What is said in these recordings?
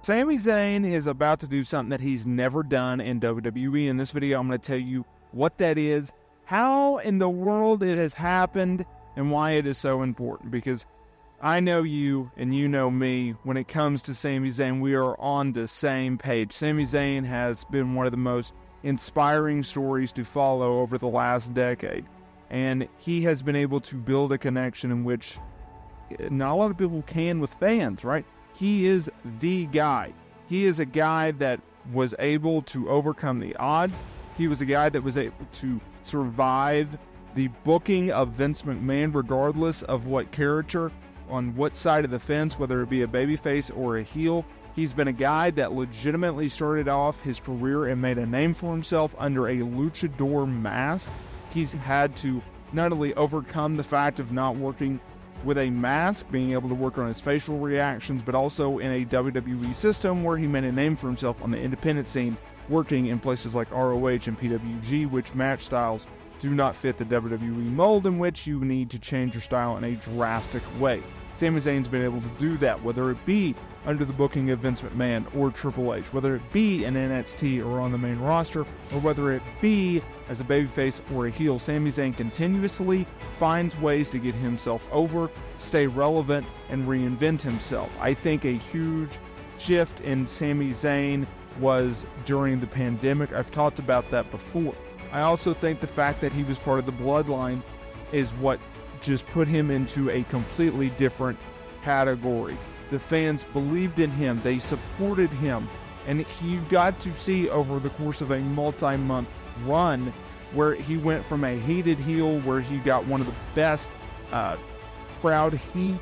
Sami Zayn is about to do something that he's never done in WWE. In this video, I'm going to tell you what that is, how in the world it has happened, and why it is so important. Because I know you, and you know me, when it comes to Sami Zayn, we are on the same page. Sami Zayn has been one of the most inspiring stories to follow over the last decade. And he has been able to build a connection in which not a lot of people can with fans, right? He is the guy. He is a guy that was able to overcome the odds. He was a guy that was able to survive the booking of Vince McMahon, regardless of what character, on what side of the fence, whether it be a babyface or a heel. He's been a guy that legitimately started off his career and made a name for himself under a luchador mask. He's had to not only overcome the fact of not working with a mask, being able to work on his facial reactions, but also in a WWE system where he made a name for himself on the independent scene, working in places like ROH and PWG, which match styles do not fit the WWE mold, in which you need to change your style in a drastic way. Sami Zayn's been able to do that, whether it be under the booking of Vince McMahon or Triple H, whether it be in NXT or on the main roster, or whether it be as a babyface or a heel. Sami Zayn continuously finds ways to get himself over, stay relevant, and reinvent himself. I think a huge shift in Sami Zayn was during the pandemic. I've talked about that before. I also think the fact that he was part of the Bloodline is what just put him into a completely different category. The fans believed in him, they supported him, and you got to see over the course of a multi-month run where he went from a hated heel, where he got one of the best crowd heat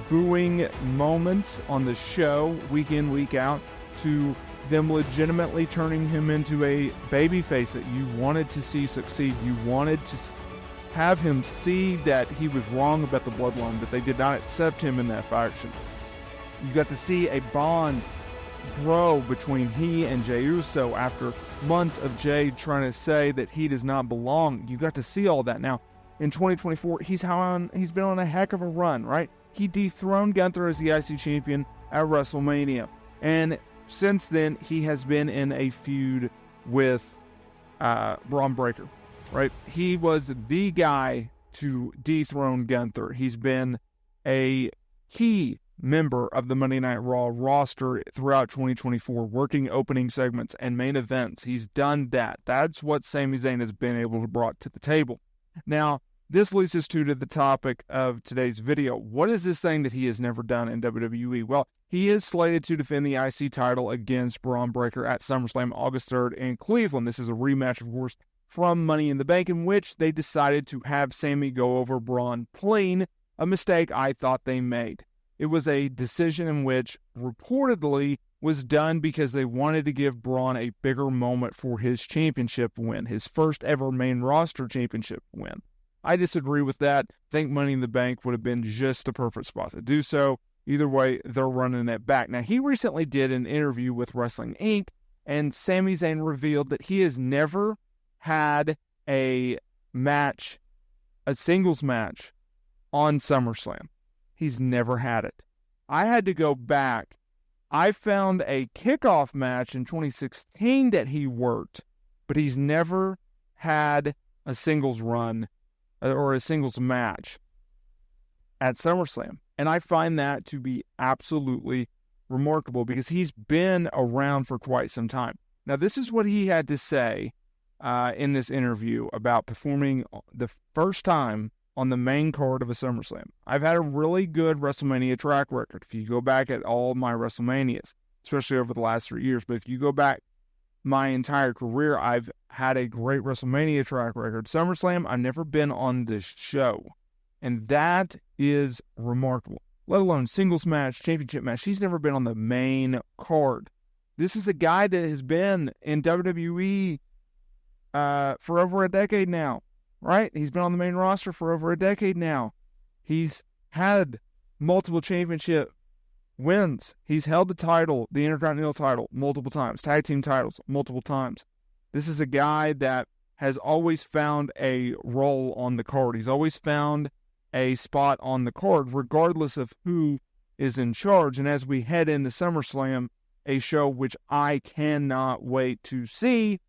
booing moments on the show week in, week out, to them legitimately turning him into a babyface that you wanted to see succeed. You wanted to have him see that he was wrong about the Bloodline, that they did not accept him in that faction. You got to see a bond grow between he and Jey Uso after months of Jey trying to say that he does not belong. You got to see all that. Now, in 2024, he's been on a heck of a run, right? He dethroned Gunther as the IC champion at WrestleMania. And since then, he has been in a feud with Bron Breakker, right? He was the guy to dethrone Gunther. He's been a key member of the Monday Night Raw roster throughout 2024, working opening segments and main events. He's done that. That's what Sami Zayn has been able to bring to the table. Now, this leads us to the topic of today's video. What is this thing that he has never done in WWE? Well, he is slated to defend the IC title against Bron Breakker at SummerSlam August 3rd in Cleveland. This is a rematch, of course, from Money in the Bank, in which they decided to have Sami go over Bron clean, a mistake I thought they made. It was a decision in which reportedly was done because they wanted to give Bron a bigger moment for his championship win, his first ever main roster championship win. I disagree with that. I think Money in the Bank would have been just the perfect spot to do so. Either way, they're running it back. Now, he recently did an interview with Wrestling Inc., and Sami Zayn revealed that he has never had a match, a singles match, on SummerSlam. He's never had it. I had to go back. I found a kickoff match in 2016 that he worked, but he's never had a singles run or a singles match at SummerSlam. And I find that to be absolutely remarkable because he's been around for quite some time. Now, this is what he had to say in this interview about performing the first time on the main card of a SummerSlam. I've had a really good WrestleMania track record. If you go back at all my WrestleManias, especially over the last 3 years, but if you go back my entire career, I've had a great WrestleMania track record. SummerSlam, I've never been on this show. And that is remarkable. Let alone singles match, championship match. He's never been on the main card. This is a guy that has been in WWE for over a decade now, right? He's been on the main roster for over a decade now. He's had multiple championship wins. He's held the title, the Intercontinental title, multiple times. Tag team titles, multiple times. This is a guy that has always found a role on the card. He's always found a spot on the card, regardless of who is in charge. And as we head into SummerSlam, a show which I cannot wait to see,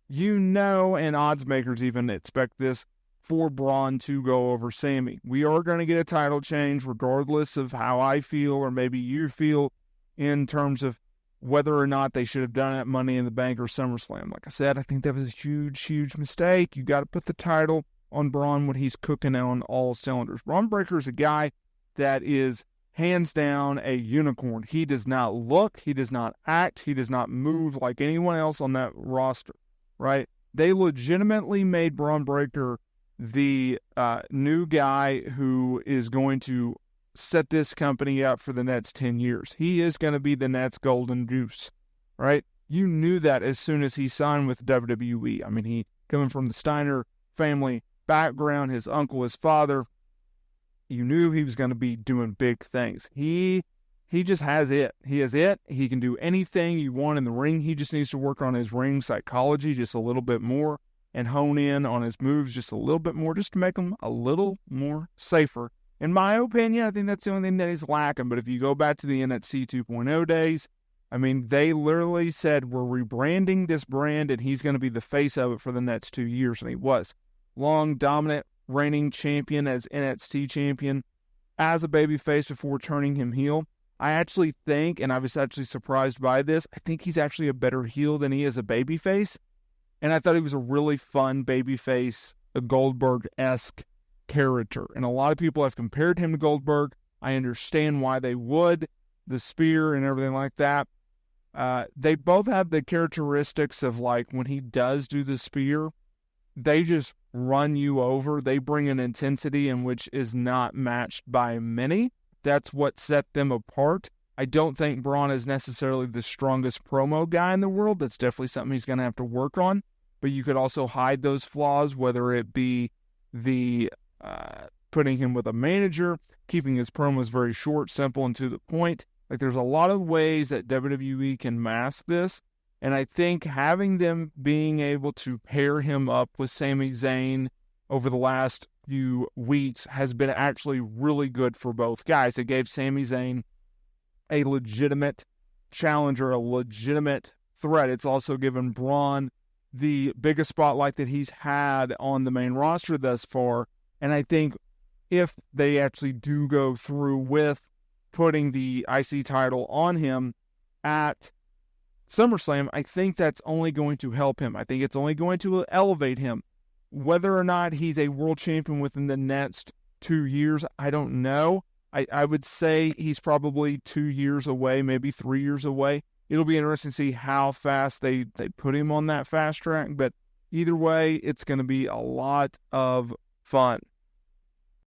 and odds makers even expect this, for Braun to go over Sami. We are going to get a title change regardless of how I feel or maybe you feel in terms of whether or not they should have done it Money in the Bank or SummerSlam. Like I said, I think that was a huge, huge mistake. You got to put the title on Braun when he's cooking on all cylinders. Bron Breakker is a guy that is hands down a unicorn. He does not look, he does not act, he does not move like anyone else on that roster, right? They legitimately made Bron Breakker the new guy who is going to set this company up for the next 10 years. He is going to be the next golden goose, right? You knew that as soon as he signed with WWE. I mean, he coming from the Steiner family background, his uncle, his father, you knew he was going to be doing big things. He just has it. He has it. He can do anything you want in the ring. He just needs to work on his ring psychology just a little bit more and hone in on his moves just a little bit more, just to make him a little more safer. In my opinion, I think that's the only thing that he's lacking. But if you go back to the NXT 2.0 days, I mean, they literally said, we're rebranding this brand and he's going to be the face of it for the next 2 years. And he was. Long, dominant, reigning champion as NXT champion, as a babyface before turning him heel. I actually think, and I was actually surprised by this, I think he's actually a better heel than he is a babyface. And I thought he was a really fun babyface, a Goldberg-esque character. And a lot of people have compared him to Goldberg. I understand why they would, the spear and everything like that. They both have the characteristics of, like, when he does do the spear, they just run you over. They bring an intensity in which is not matched by many. That's what set them apart. I don't think Braun is necessarily the strongest promo guy in the world. That's definitely something he's going to have to work on. But you could also hide those flaws, whether it be the putting him with a manager, keeping his promos very short, simple, and to the point. Like, there's a lot of ways that WWE can mask this. And I think having them being able to pair him up with Sami Zayn over the last few weeks has been actually really good for both guys. It gave Sami Zayn a legitimate challenger, a legitimate threat. It's also given Braun the biggest spotlight that he's had on the main roster thus far. And I think if they actually do go through with putting the IC title on him at SummerSlam, I think that's only going to help him. I think it's only going to elevate him. Whether or not he's a world champion within the next 2 years, I don't know. I would say he's probably 2 years away, maybe 3 years away. It'll be interesting to see how fast they put him on that fast track. But either way, it's going to be a lot of fun.